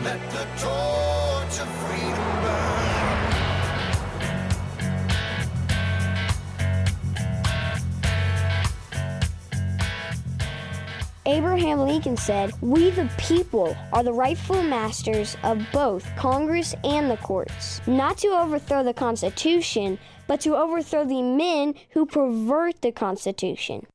Let the torch of freedom burn. Abraham Lincoln said, "We the people are the rightful masters of both Congress and the courts, not to overthrow the Constitution, but to overthrow the men who pervert the Constitution."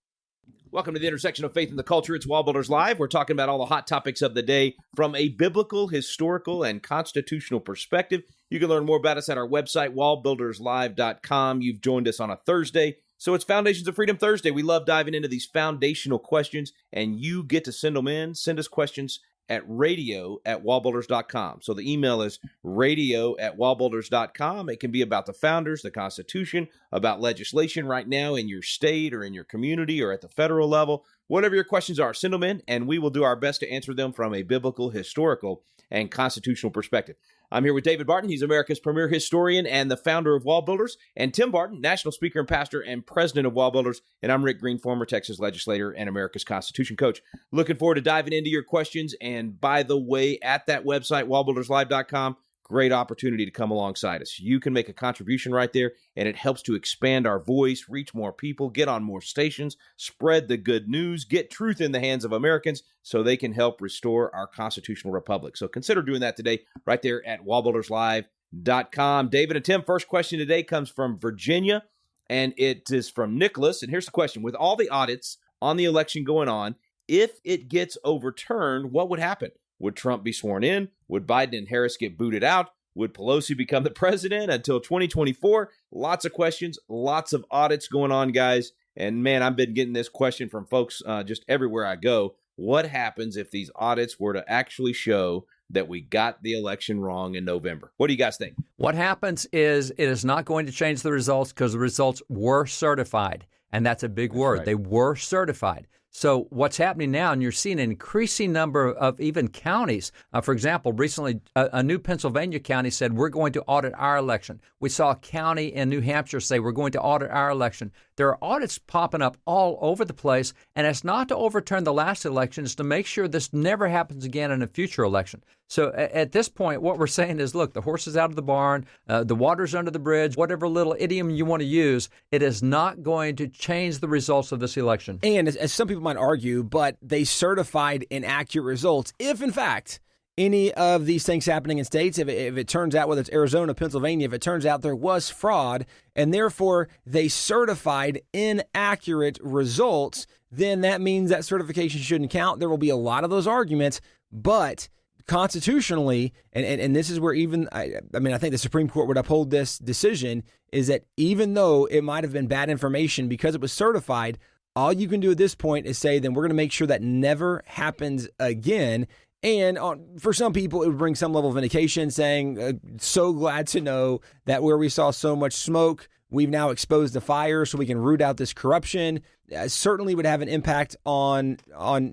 Welcome to the intersection of faith and the culture. It's WallBuilders Live. We're talking about all the hot topics of the day from a biblical, historical, and constitutional perspective. You can learn more about us at our website, wallbuilderslive.com. You've joined us on a Thursday, so it's Foundations of Freedom Thursday. We love diving into these foundational questions, and you get to send them in. Send us questions at radio@wallbuilders.com. So the email is radio@wallbuilders.com. It can be about the founders, the Constitution, about legislation right now in your state or in your community or at the federal level. Whatever your questions are, send them in, and we will do our best to answer them from a biblical, historical, and constitutional perspective. I'm here with David Barton. He's America's premier historian and the founder of WallBuilders, and Tim Barton, national speaker and pastor and president of WallBuilders, and I'm Rick Green, former Texas legislator and America's Constitution coach. Looking forward to diving into your questions, and by the way, at that website, wallbuilderslive.com, great opportunity to come alongside us. You can make a contribution right there, and it helps to expand our voice, reach more people, get on more stations, spread the good news, get truth in the hands of Americans so they can help restore our constitutional republic. So consider doing that today right there at wallbuilderslive.com. David and Tim, first question today comes from Virginia, and it is from Nicholas. And here's the question. With all the audits on the election going on, if it gets overturned, what would happen? Would Trump be sworn in? Would Biden and Harris get booted out? Would Pelosi become the president until 2024? Lots of questions, lots of audits going on, guys. And man, I've been getting this question from folks just everywhere I go. What happens if these audits were to actually show that we got the election wrong in November? What do you guys think? What happens is it is not going to change the results because the results were certified. And that's a big word. Right. They were certified. So what's happening now, and you're seeing an increasing number of even counties. For example, recently, a new Pennsylvania county said, we're going to audit our election. We saw a county in New Hampshire say, we're going to audit our election. There are audits popping up all over the place, and it's not to overturn the last election. It's to make sure this never happens again in a future election. So at this point, what we're saying is, look, the horse is out of the barn, the water's under the bridge, whatever little idiom you want to use, it is not going to change the results of this election. And as some people might argue, but they certified inaccurate results. If, in fact, any of these things happening in states, if it turns out, whether it's Arizona, Pennsylvania, if it turns out there was fraud, and therefore they certified inaccurate results, then that means that certification shouldn't count. There will be a lot of those arguments, but constitutionally, and this is where even, I think the Supreme Court would uphold this decision, is that even though it might have been bad information because it was certified, all you can do at this point is say, then we're going to make sure that never happens again. And for some people, it would bring some level of vindication, saying, so glad to know that where we saw so much smoke, we've now exposed the fire so we can root out this corruption. Certainly would have an impact on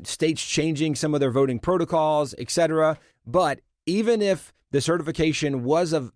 states changing some of their voting protocols, et cetera. But even if the certification was of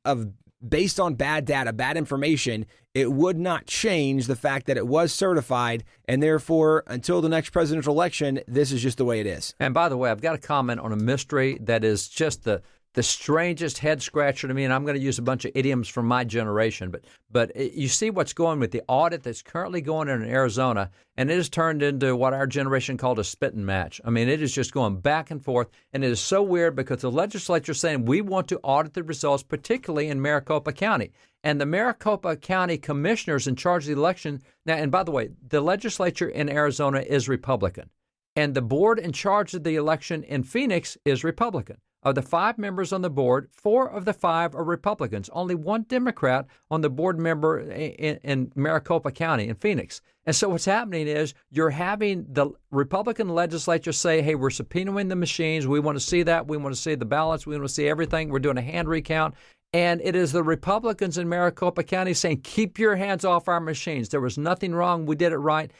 based on bad data, bad information, it would not change the fact that it was certified, and therefore, until the next presidential election, this is just the way it is. And by the way, I've got a comment on a mystery that is just the strangest head scratcher to me, and I'm going to use a bunch of idioms from my generation. But you see what's going with the audit that's currently going on in Arizona, and it has turned into what our generation called a spitting match. I mean, it is just going back and forth, and it is so weird because the legislature is saying we want to audit the results, particularly in Maricopa County. And the Maricopa County commissioners in charge of the election. Now, and by the way, the legislature in Arizona is Republican, and the board in charge of the election in Phoenix is Republican. Of the 5 members on the board, 4 of the 5 are Republicans. Only 1 Democrat on the board member in Maricopa County in Phoenix. And so what's happening is you're having the Republican legislature say, hey, we're subpoenaing the machines. We want to see that. We want to see the ballots. We want to see everything. We're doing a hand recount. And it is the Republicans in Maricopa County saying, keep your hands off our machines. There was nothing wrong. We did it right.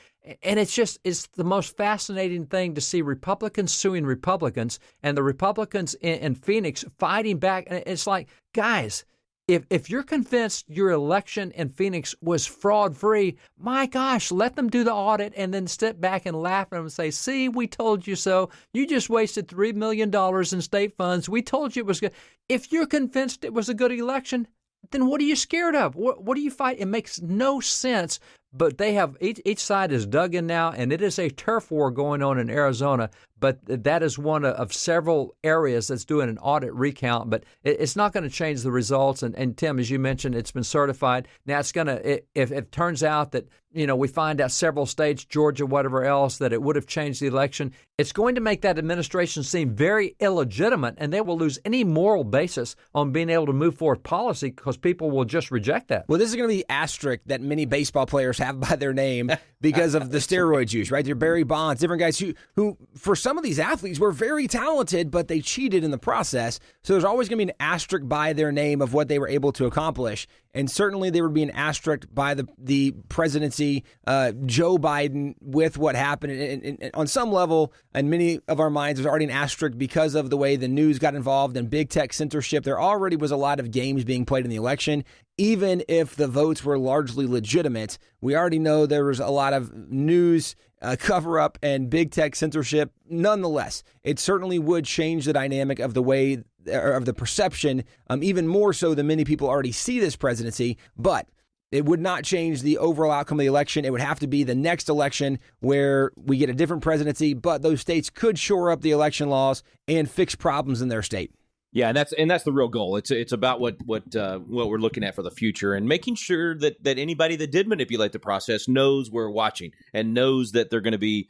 And it's the most fascinating thing to see Republicans suing Republicans and the Republicans in Phoenix fighting back. And it's like, guys, If you're convinced your election in Phoenix was fraud-free, my gosh, let them do the audit and then step back and laugh at them and say, see, we told you so. You just wasted $3 million in state funds. We told you it was good. If you're convinced it was a good election, then what are you scared of? What do you fight? It makes no sense. But they have each side is dug in now, and it is a turf war going on in Arizona. But that is one of several areas that's doing an audit recount. But it's not going to change the results. And Tim, as you mentioned, it's been certified. Now it's going to, if it turns out that, we find out several states, Georgia, whatever else, that it would have changed the election, it's going to make that administration seem very illegitimate, and they will lose any moral basis on being able to move forward policy because people will just reject that. Well, this is going to be the asterisk that many baseball players have by their name because of the steroid use, right? They're Barry Bonds, different guys who, for some of these athletes, were very talented, but they cheated in the process. So there's always going to be an asterisk by their name of what they were able to accomplish. And certainly there would be an asterisk by the presidency, Joe Biden, with what happened. And on some level, in many of our minds, there's already an asterisk because of the way the news got involved and big tech censorship. There already was a lot of games being played in the election. Even if the votes were largely legitimate, we already know there was a lot of news cover-up and big tech censorship. Nonetheless, it certainly would change the dynamic of the way, or of the perception, even more so than many people already see this presidency. But it would not change the overall outcome of the election. It would have to be the next election where we get a different presidency, but those states could shore up the election laws and fix problems in their state. Yeah, and that's the real goal. It's about what we're looking at for the future, and making sure that anybody that did manipulate the process knows we're watching and knows that they're going to be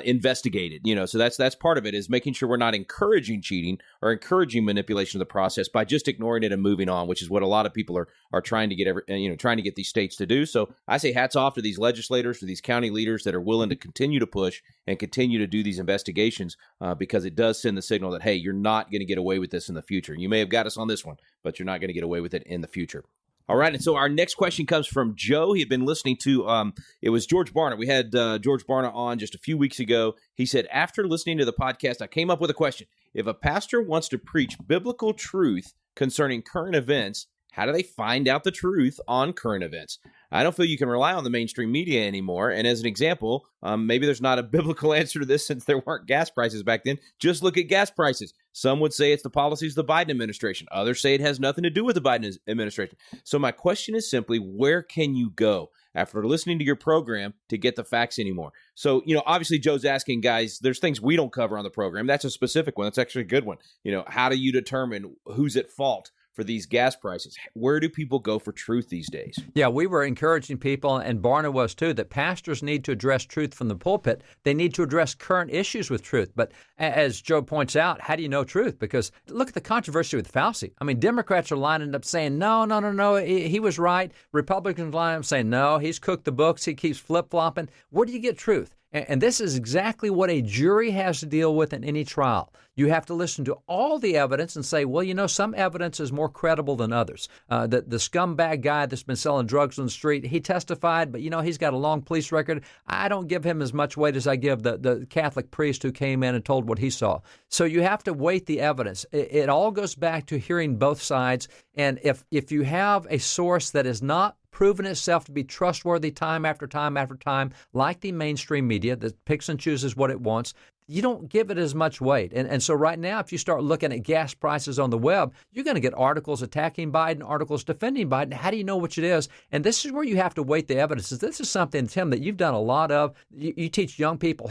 investigated. So that's part of it, is making sure we're not encouraging cheating or encouraging manipulation of the process by just ignoring it and moving on, which is what a lot of people are trying to get these states to do. So I say hats off to these legislators, to these county leaders that are willing to continue to push and continue to do these investigations, because it does send the signal that, hey, you're not going to get away with this in the future. You may have got us on this one, but you're not going to get away with it in the future. All right, and so our next question comes from Joe. He had been listening to, it was George Barna. We had George Barna on just a few weeks ago. He said, after listening to the podcast, I came up with a question. If a pastor wants to preach biblical truth concerning current events, how do they find out the truth on current events? I don't feel you can rely on the mainstream media anymore. And as an example, maybe there's not a biblical answer to this since there weren't gas prices back then. Just look at gas prices. Some would say it's the policies of the Biden administration. Others say it has nothing to do with the Biden administration. So my question is simply, where can you go after listening to your program to get the facts anymore? So, obviously Joe's asking, guys, there's things we don't cover on the program. That's a specific one. That's actually a good one. How do you determine who's at fault for these gas prices? Where do people go for truth these days? Yeah, we were encouraging people, and Barna was too, that pastors need to address truth from the pulpit. They need to address current issues with truth. But as Joe points out, how do you know truth? Because look at the controversy with Fauci. I mean, Democrats are lining up saying, no, he was right. Republicans lining up saying, no, he's cooked the books. He keeps flip-flopping. Where do you get truth? And this is exactly what a jury has to deal with in any trial. You have to listen to all the evidence and say, well, some evidence is more credible than others. The scumbag guy that's been selling drugs on the street, he testified, but, he's got a long police record. I don't give him as much weight as I give the Catholic priest who came in and told what he saw. So you have to weight the evidence. It all goes back to hearing both sides. And if you have a source that is not proven itself to be trustworthy time after time after time, like the mainstream media that picks and chooses what it wants, you don't give it as much weight. And so right now, if you start looking at gas prices on the web, you're going to get articles attacking Biden, articles defending Biden. How do you know which it is? And this is where you have to weight the evidence. This is something, Tim, that you've done a lot of. You teach young people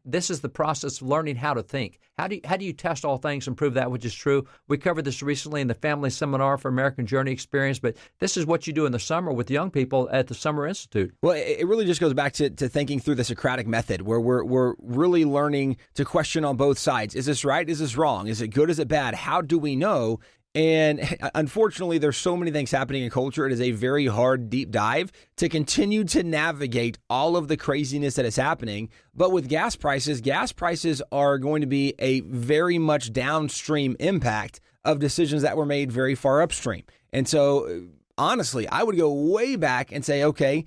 this is the process of learning how to think. How do you test all things and prove that which is true? We covered this recently in the Family Seminar for American Journey Experience, but this is what you do in the summer with young people at the Summer Institute. Well, it really just goes back to thinking through the Socratic method, where we're really learning to question on both sides. Is this right? Is this wrong? Is it good? Is it bad? How do we know? And unfortunately, there's so many things happening in culture. It is a very hard deep dive to continue to navigate all of the craziness that is happening. But with gas prices are going to be a very much downstream impact of decisions that were made very far upstream. And so honestly, I would go way back and say, okay,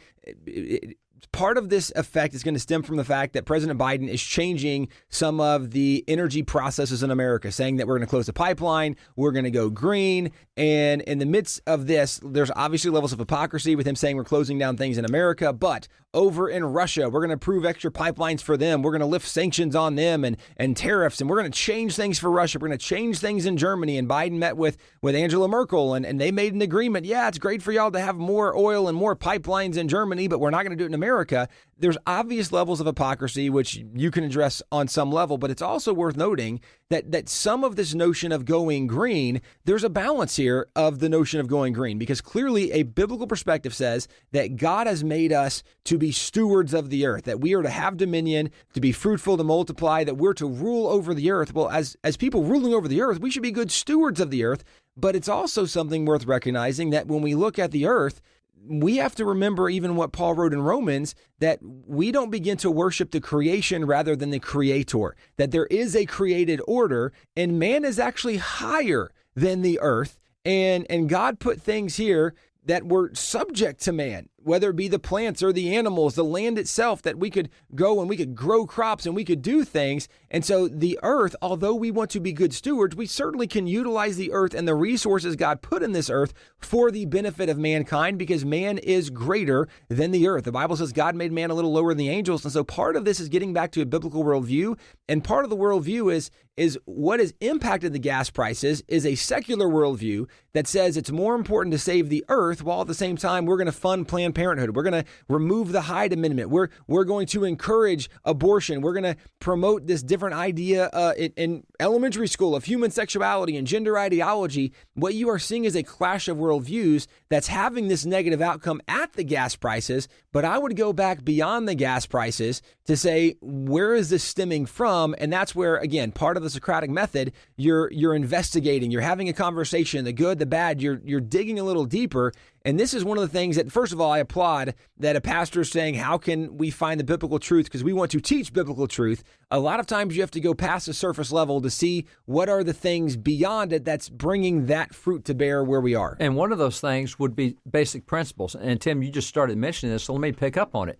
part of this effect is going to stem from the fact that President Biden is changing some of the energy processes in America, saying that we're going to close the pipeline, we're going to go green. And in the midst of this, there's obviously levels of hypocrisy with him saying we're closing down things in America. But over in Russia, we're going to approve extra pipelines for them. We're going to lift sanctions on them and tariffs, and we're going to change things for Russia. We're going to change things in Germany. And Biden met with Angela Merkel, and they made an agreement. Yeah, it's great for y'all to have more oil and more pipelines in Germany, but we're not going to do it in America. There's obvious levels of hypocrisy, which you can address on some level, but it's also worth noting that some of this notion of going green, there's a balance here of the notion of going green, because clearly a biblical perspective says that God has made us to be stewards of the earth, that we are to have dominion, to be fruitful, to multiply, that we're to rule over the earth. Well, as people ruling over the earth, we should be good stewards of the earth, but it's also something worth recognizing that when we look at the earth, we have to remember even what Paul wrote in Romans, that we don't begin to worship the creation rather than the creator, that there is a created order and man is actually higher than the earth. And God put things here that were subject to man, whether it be the plants or the animals, the land itself, that we could go and we could grow crops and we could do things. And so the earth, although we want to be good stewards, we certainly can utilize the earth and the resources God put in this earth for the benefit of mankind, because man is greater than the earth. The Bible says God made man a little lower than the angels. And so part of this is getting back to a biblical worldview. And part of the worldview is what has impacted the gas prices is a secular worldview that says it's more important to save the earth, while at the same time we're going to fund Planned Parenthood. We're going to remove the Hyde Amendment. We're going to encourage abortion. We're going to promote this different idea in elementary school of human sexuality and gender ideology. What you are seeing is a clash of worldviews that's having this negative outcome at the gas prices. But I would go back beyond the gas prices to say, where is this stemming from? And that's where, again, part of the Socratic method, you're investigating, you're having a conversation, the good, the bad, you're digging a little deeper. And this is one of the things that, first of all, I applaud that a pastor is saying, how can we find the biblical truth? Because we want to teach biblical truth. A lot of times you have to go past the surface level to see what are the things beyond it that's bringing that fruit to bear where we are. And one of those things would be basic principles. And Tim, you just started mentioning this, so let me pick up on it.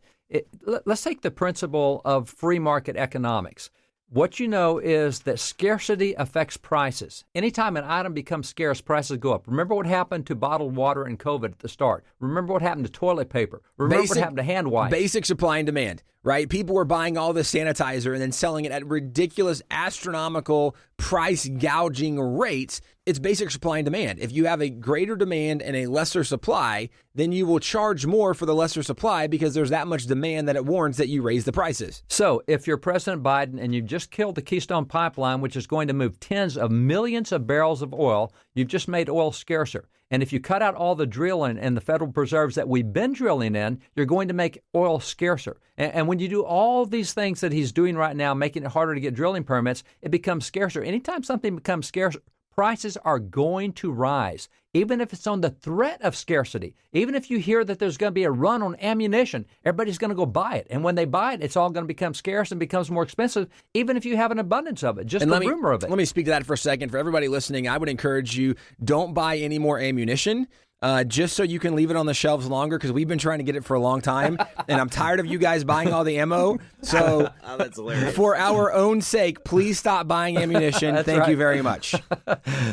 Let's take the principle of free market economics. What you know is that scarcity affects prices. Anytime an item becomes scarce, prices go up. Remember what happened to bottled water and COVID at the start. Remember what happened to toilet paper. Remember what happened to hand wipes. Basic supply and demand, right? People were buying all this sanitizer and then selling it at ridiculous, astronomical, price gouging rates. It's basic supply and demand. If you have a greater demand and a lesser supply, then you will charge more for the lesser supply because there's that much demand that it warrants that you raise the prices. So if you're President Biden and you've just killed the Keystone Pipeline, which is going to move tens of millions of barrels of oil, you've just made oil scarcer. And if you cut out all the drilling and the federal preserves that we've been drilling in, you're going to make oil scarcer. And when you do all these things that he's doing right now, making it harder to get drilling permits, it becomes scarcer. Anytime something becomes scarcer, prices are going to rise, even if it's on the threat of scarcity. Even if you hear that there's going to be a run on ammunition, everybody's going to go buy it. And when they buy it, it's all going to become scarce and becomes more expensive, even if you have an abundance of it, just the rumor of it. Let me speak to that for a second. For everybody listening, I would encourage you, don't buy any more ammunition. Just so you can leave it on the shelves longer, because we've been trying to get it for a long time, and I'm tired of you guys buying all the ammo. So that's hilarious. For our own sake, please stop buying ammunition. Thank you very much.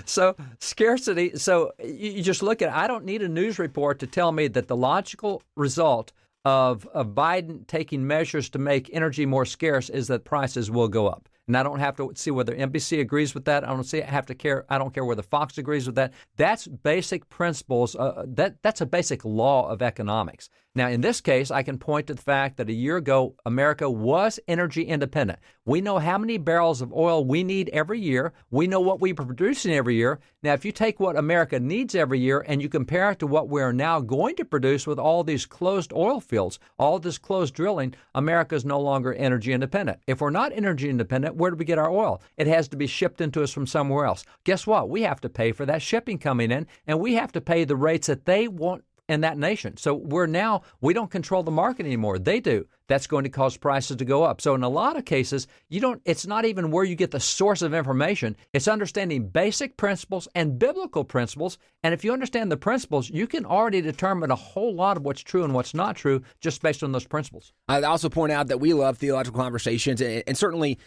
So scarcity. So you just look at it. I don't need a news report to tell me that the logical result of Biden taking measures to make energy more scarce is that prices will go up. And I don't have to see whether NBC agrees with that. I don't care whether Fox agrees with that. That's basic principles. That's a basic law of economics. Now, in this case, I can point to the fact that a year ago, America was energy independent. We know how many barrels of oil we need every year. We know what we're producing every year. Now, if you take what America needs every year and you compare it to what we're now going to produce with all these closed oil fields, all this closed drilling, America is no longer energy independent. If we're not energy independent, where do we get our oil? It has to be shipped into us from somewhere else. Guess what? We have to pay for that shipping coming in, and we have to pay the rates that they want in that nation. So we don't control the market anymore. They do. that's going to cause prices to go up. So in a lot of cases, it's not even where you get the source of information. It's understanding basic principles and biblical principles. And if you understand the principles, you can already determine a whole lot of what's true and what's not true just based on those principles. I'd also point out that we love theological conversations, and certainly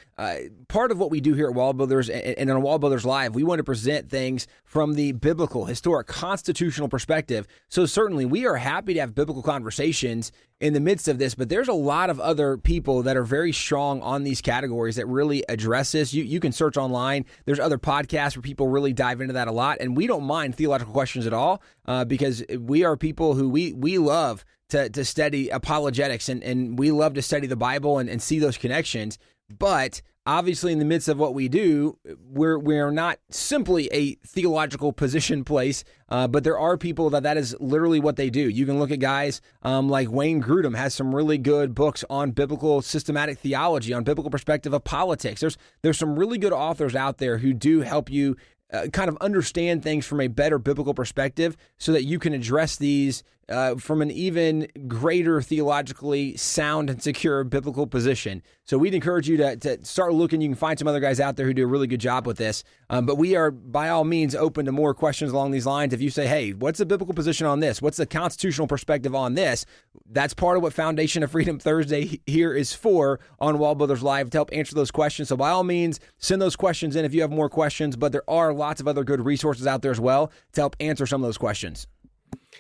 part of what we do here at WallBuilders and on WallBuilders Live, we want to present things from the biblical, historic, constitutional perspective. So certainly we are happy to have biblical conversations in the midst of this, but there's a lot of other people that are very strong on these categories that really address this. You can search online. There's other podcasts where people really dive into that a lot, and we don't mind theological questions at all because we are people who we love to study apologetics, and we love to study the Bible and see those connections. But obviously, in the midst of what we do, we're not simply a theological position place, but there are people that is literally what they do. You can look at guys like Wayne Grudem has some really good books on biblical systematic theology, on biblical perspective of politics. There's some really good authors out there who do help you kind of understand things from a better biblical perspective so that you can address these from an even greater theologically sound and secure biblical position. So we'd encourage you to start looking. You can find some other guys out there who do a really good job with this. But we are, by all means, open to more questions along these lines. If you say, hey, what's the biblical position on this? What's the constitutional perspective on this? That's part of what Foundation of Freedom Thursday here is for on WallBuilders Live, to help answer those questions. So by all means, send those questions in if you have more questions. But there are lots of other good resources out there as well to help answer some of those questions.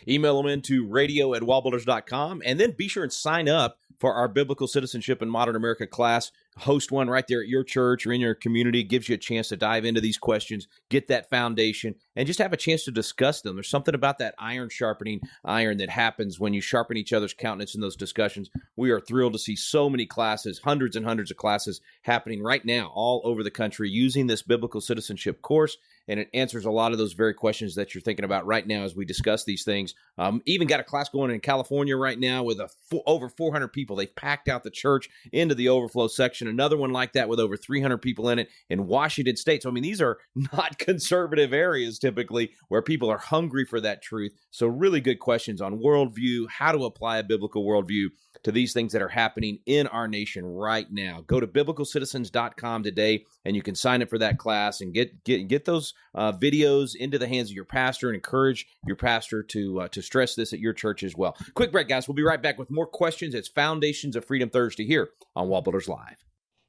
Email them into radio@wallbuilders.com, and then be sure and sign up for our Biblical Citizenship in Modern America class. Host one right there at your church or in your community. It gives you a chance to dive into these questions, get that foundation, and just have a chance to discuss them. There's something about that iron sharpening iron that happens when you sharpen each other's countenance in those discussions. We are thrilled to see so many classes, hundreds and hundreds of classes happening right now all over the country using this biblical citizenship course, and it answers a lot of those very questions that you're thinking about right now as we discuss these things. Even got a class going in California right now with over 400 people. They've packed out the church into the overflow section. Another one like that with over 300 people in it in Washington State. So, I mean, these are not conservative areas typically where people are hungry for that truth. So really good questions on worldview, how to apply a biblical worldview to these things that are happening in our nation right now. Go to biblicalcitizens.com today, and you can sign up for that class and get those videos into the hands of your pastor, and encourage your pastor to stress this at your church as well. Quick break, guys. We'll be right back with more questions. It's Foundations of Freedom Thursday here on WallBuilders Live.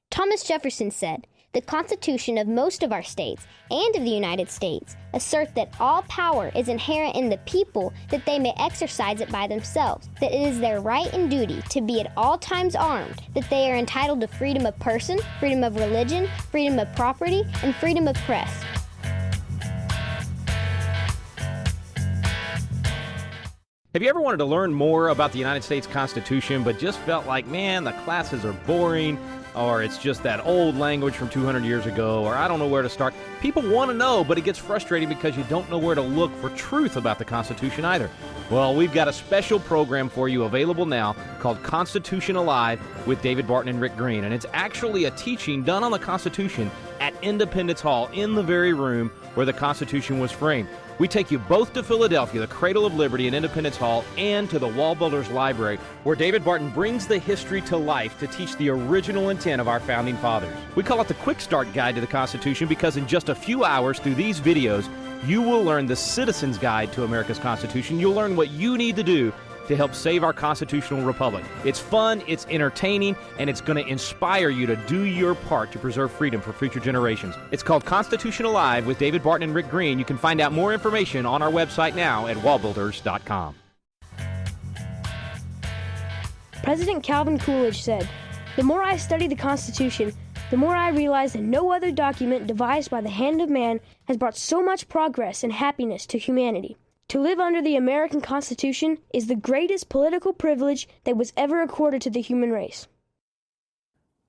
Thomas Jefferson said, "The Constitution of most of our states and of the United States assert that all power is inherent in the people, that they may exercise it by themselves, that it is their right and duty to be at all times armed, that they are entitled to freedom of person, freedom of religion, freedom of property, and freedom of press." Have you ever wanted to learn more about the United States Constitution, but just felt like, man, the classes are boring, or it's just that old language from 200 years ago, or I don't know where to start? People want to know, but it gets frustrating because you don't know where to look for truth about the Constitution either. Well, we've got a special program for you available now called Constitution Alive with David Barton and Rick Green, and it's actually a teaching done on the Constitution at Independence Hall, in the very room where the Constitution was framed. We take you both to Philadelphia, the cradle of liberty, and Independence Hall, and to the WallBuilders Library, where David Barton brings the history to life to teach the original intent of our founding fathers. We call it the Quick Start Guide to the Constitution because in just a few hours through these videos, you will learn the Citizen's Guide to America's Constitution. You'll learn what you need to do to help save our constitutional republic. It's fun, it's entertaining, and it's going to inspire you to do your part to preserve freedom for future generations. It's called Constitution Alive with David Barton and Rick Green. You can find out more information on our website now at wallbuilders.com. President Calvin Coolidge said, "The more I study the Constitution, the more I realize that no other document devised by the hand of man has brought so much progress and happiness to humanity. To live under the American Constitution is the greatest political privilege that was ever accorded to the human race."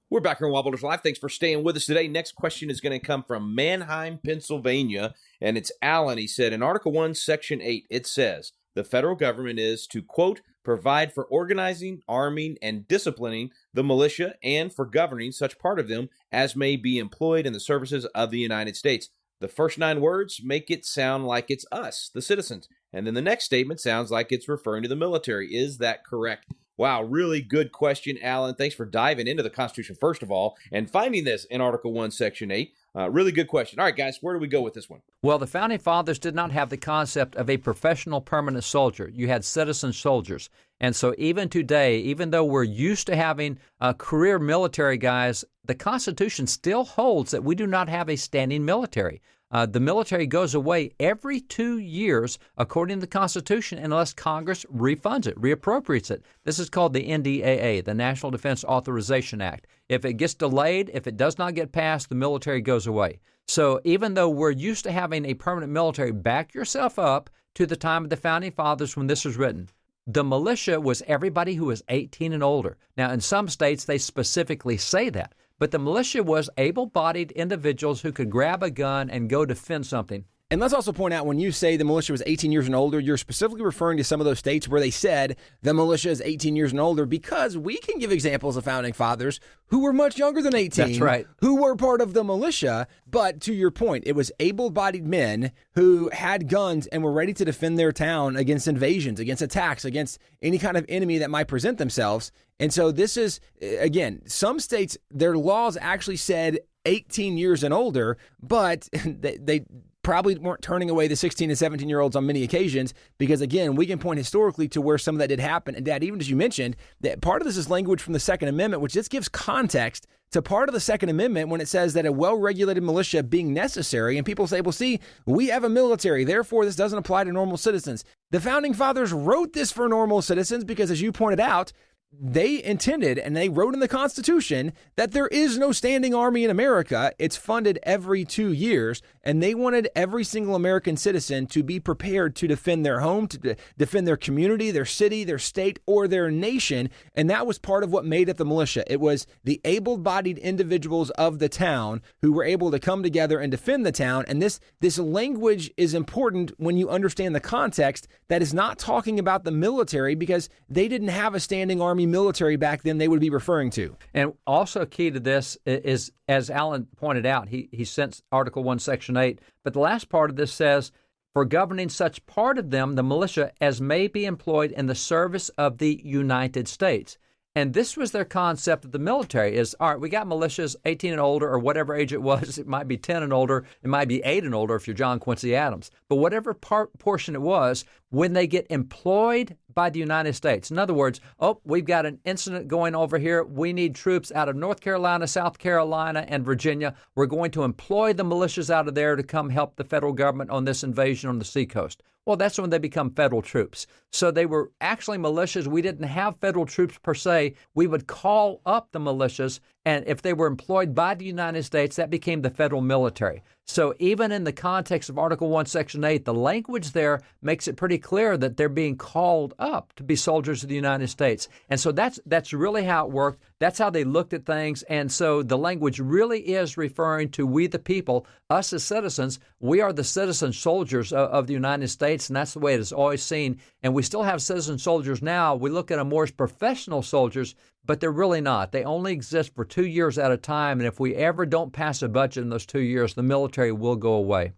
We're back here on WallBuilders Live. Thanks for staying with us today. Next question is going to come from Manheim, Pennsylvania, and it's Alan. He said, in Article 1, Section 8, it says, the federal government is to, quote, provide for organizing, arming, and disciplining the militia and for governing such part of them as may be employed in the services of the United States. The first 9 words make it sound like it's us, the citizens. And then the next statement sounds like it's referring to the military. Is that correct? Wow, really good question, Alan. Thanks for diving into the Constitution, first of all, and finding this in Article 1, Section 8. Really good question. All right, guys, where do we go with this one? Well, the Founding Fathers did not have the concept of a professional permanent soldier. You had citizen soldiers. And so even today, even though we're used to having career military guys, the Constitution still holds that we do not have a standing military. The military goes away every 2 years, according to the Constitution, unless Congress refunds it, reappropriates it. This is called the NDAA, the National Defense Authorization Act. If it gets delayed, if it does not get passed, the military goes away. So even though we're used to having a permanent military, back yourself up to the time of the Founding Fathers when this was written. The militia was everybody who was 18 and older. Now, in some states, they specifically say that. But the militia was able-bodied individuals who could grab a gun and go defend something. And let's also point out, when you say the militia was 18 years and older, you're specifically referring to some of those states where they said the militia is 18 years and older, because we can give examples of founding fathers who were much younger than 18. That's right. Who were part of the militia. But to your point, it was able-bodied men who had guns and were ready to defend their town against invasions, against attacks, against any kind of enemy that might present themselves. And so this is, again, some states, their laws actually said 18 years and older, but they probably weren't turning away the 16 and 17-year-olds on many occasions, because, again, we can point historically to where some of that did happen. And, Dad, even as you mentioned, that part of this is language from the Second Amendment, which just gives context to part of the Second Amendment when it says that a well-regulated militia being necessary, and people say, well, see, we have a military, therefore this doesn't apply to normal citizens. The Founding Fathers wrote this for normal citizens because, as you pointed out, they intended, and they wrote in the Constitution, that there is no standing army in America. It's funded every 2 years, and they wanted every single American citizen to be prepared to defend their home, to defend their community, their city, their state, or their nation. And that was part of what made it the militia. It was the able-bodied individuals of the town who were able to come together and defend the town. And this language is important when you understand the context. That is not talking about the military, because they didn't have a standing army military back then they would be referring to. And also key to this is, as Alan pointed out, he sent Article 1, Section 8, but the last part of this says, for governing such part of them, the militia, as may be employed in the service of the United States. And this was their concept of the military is, all right, we got militias 18 and older, or whatever age it was. It might be 10 and older. It might be 8 and older if you're John Quincy Adams. But whatever portion it was, when they get employed by the United States. In other words, we've got an incident going over here. We need troops out of North Carolina, South Carolina, and Virginia. We're going to employ the militias out of there to come help the federal government on this invasion on the seacoast. Well, that's when they become federal troops. So they were actually militias. We didn't have federal troops per se. We would call up the militias, and if they were employed by the United States, that became the federal military. So even in the context of Article 1, Section 8, the language there makes it pretty clear that they're being called up to be soldiers of the United States. And so that's really how it worked. That's how they looked at things. And so the language really is referring to we the people, us as citizens. We are the citizen soldiers of the United States, and that's the way it is always seen. And we still have citizen soldiers now. We look at them more as professional soldiers, but they're really not. They only exist for 2 years at a time, and if we ever don't pass a budget in those 2 years, the military will go away.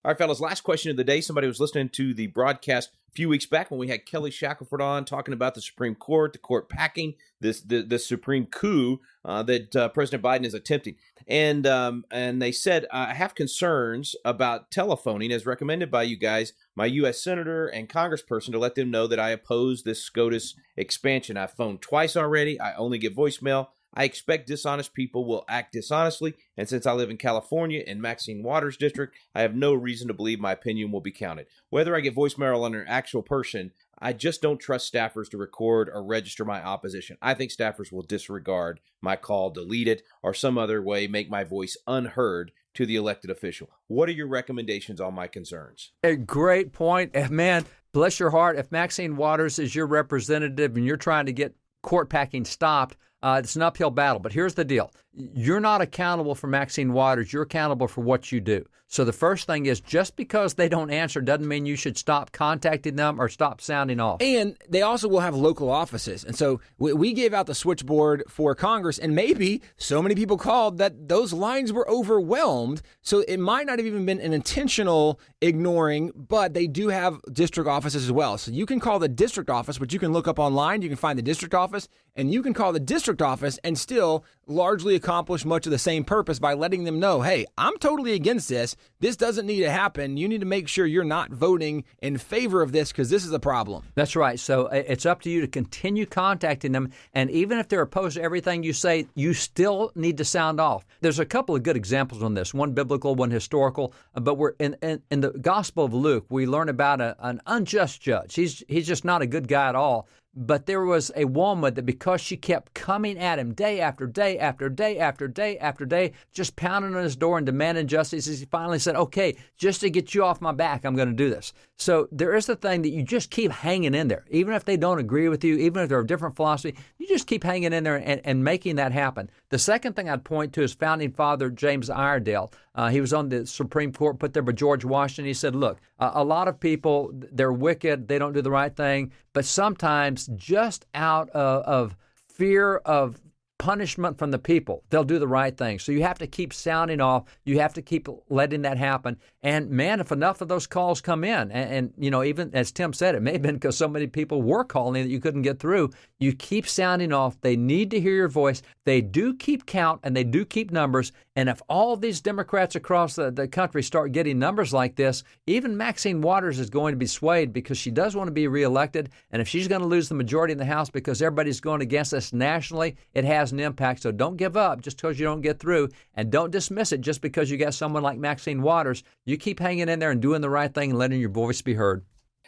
All right, fellas, last question of the day. Somebody was listening to the broadcast a few weeks back when we had Kelly Shackelford on talking about the Supreme Court, the court packing, this Supreme coup that President Biden is attempting. And they said, I have concerns about telephoning, as recommended by you guys, my U.S. Senator and Congressperson, to let them know that I oppose this SCOTUS expansion. I've phoned twice already. I only get voicemail. I expect dishonest people will act dishonestly, and since I live in California in Maxine Waters' district, I have no reason to believe my opinion will be counted. Whether I get voicemail on an actual person, I just don't trust staffers to record or register my opposition. I think staffers will disregard my call, delete it, or some other way make my voice unheard to the elected official. What are your recommendations on my concerns? A great point. Man, bless your heart. If Maxine Waters is your representative and you're trying to get court packing stopped, it's an uphill battle. But here's the deal. you're not accountable for Maxine Waters. You're accountable for what you do. So the first thing is, just because they don't answer doesn't mean you should stop contacting them or stop sounding off. And they also will have local offices. And so we gave out the switchboard for Congress, and maybe so many people called that those lines were overwhelmed. So it might not have even been an intentional ignoring, but they do have district offices as well. So you can call the district office, which you can look up online. You can find the district office, and you can call the district office and still largely accomplish much of the same purpose by letting them know, hey, I'm totally against this. This doesn't need to happen. You need to make sure you're not voting in favor of this because this is a problem. That's right. So it's up to you to continue contacting them. And even if they're opposed to everything you say, you still need to sound off. There's a couple of good examples on this, one biblical, one historical. But we're in the Gospel of Luke, we learn about an unjust judge. He's just not a good guy at all. But there was a woman that, because she kept coming at him day after day after day after day after day, just pounding on his door and demanding justice, he finally said, okay, just to get you off my back, I'm going to do this. So there is the thing that you just keep hanging in there. Even if they don't agree with you, even if they're a different philosophy, you just keep hanging in there and making that happen. The second thing I'd point to is founding father James Iredale. He was on the Supreme Court put there by George Washington. He said, look, a lot of people, they're wicked, they don't do the right thing, but sometimes just out of fear of punishment from the people, they'll do the right thing. So you have to keep sounding off. You have to keep letting that happen. And man, if enough of those calls come in, and you know, even as Tim said, it may have been because so many people were calling that you couldn't get through. You keep sounding off. They need to hear your voice. They do keep count, and they do keep numbers. And if all these Democrats across the country start getting numbers like this, even Maxine Waters is going to be swayed because she does want to be reelected. And if she's going to lose the majority in the House because everybody's going against us nationally, it has an impact. So don't give up just because you don't get through, and don't dismiss it just because you got someone like Maxine Waters. You keep hanging in there and doing the right thing and letting your voice be heard.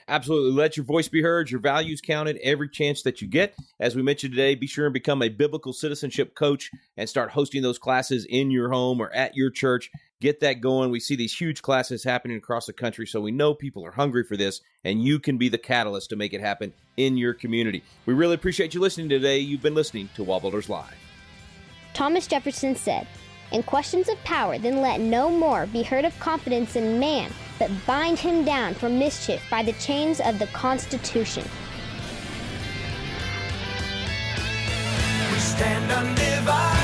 Absolutely. Let your voice be heard, your values counted every chance that you get. As we mentioned today, be sure and become a biblical citizenship coach and start hosting those classes in your home or at your church. Get that going. We see these huge classes happening across the country, so we know people are hungry for this, and you can be the catalyst to make it happen in your community. We really appreciate you listening today. You've been listening to WallBuilders Live. Thomas Jefferson said, "In questions of power, then let no more be heard of confidence in man, but bind him down for mischief by the chains of the Constitution." We stand undivided.